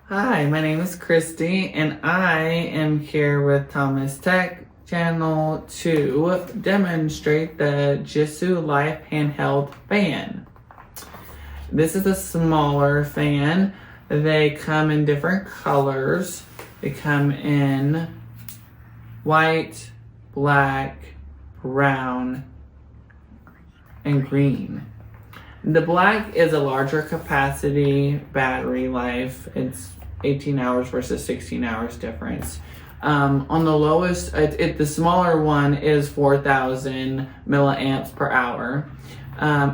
Hi, my name is Christy, and I am here with Thomas Tech channel to demonstrate the JISULIFE handheld fan. This is a smaller fan. They come in different colors. They come in white, black, brown, and green. The black is a larger capacity battery life. It's 18 hours versus 16 hours difference. On the lowest, the smaller one is 4,000 milliamps per hour.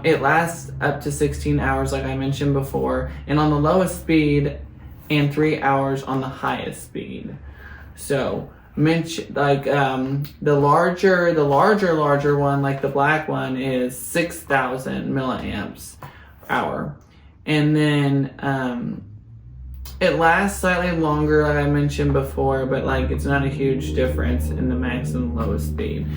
It lasts up to 16 hours, like I mentioned before, and on the lowest speed, and 3 hours on the highest speed. So, the larger one, like the black one, is 6,000 milliamps per hour, and then it lasts slightly longer, like I mentioned before, but like it's not a huge difference in the max and lowest speed.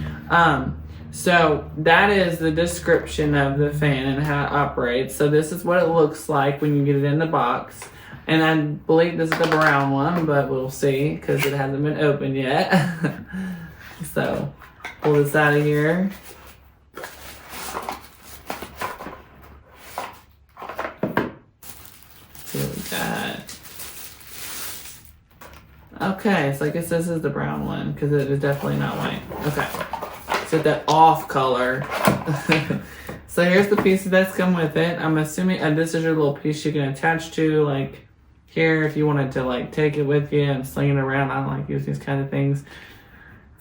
So that is the description of the fan and how it operates. So this is what it looks like when you get it in the box. And I believe this is the brown one, but we'll see because it hasn't been opened yet. So pull this out of here. See what we got. Okay, so I guess this is the brown one because it is definitely not white. Okay, so the off color. So here's the pieces that's come with it. I'm assuming this is your little piece you can attach to, like here, if you wanted to like take it with you and sling it around. I don't like using these kind of things.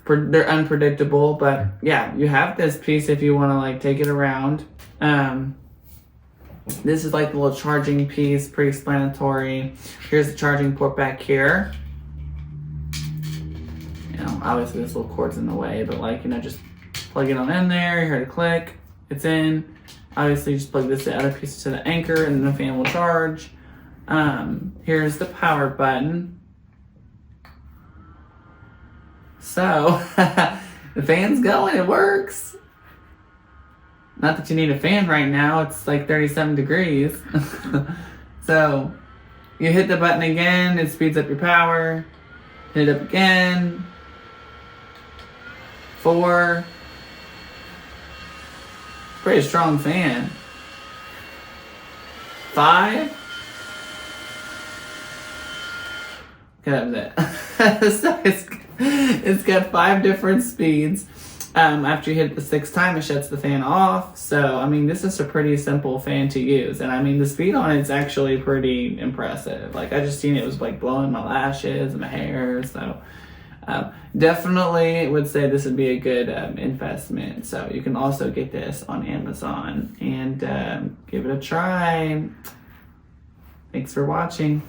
They're unpredictable, but yeah, you have this piece if you want to like take it around. This is like the little charging piece, pretty explanatory. Here's the charging port back here. You know, obviously this little cord's in the way, but like, you know, just plug it on in there, you heard a click, it's in. Obviously just plug this other piece to the anchor and then the fan will charge. Here's the power button. So, the fan's going, it works. Not that you need a fan right now, it's like 37 degrees. So, you hit the button again, it speeds up your power. Hit it up again. 4. Pretty strong fan. 5. Okay, that was it. So it's got 5 different speeds. After you hit the 6th time, it shuts the fan off. So, I mean, this is a pretty simple fan to use. And I mean, the speed on it's actually pretty impressive. Like, I just seen it was like blowing my lashes and my hair. So, definitely would say this would be a good investment. So, you can also get this on Amazon and give it a try. Thanks for watching.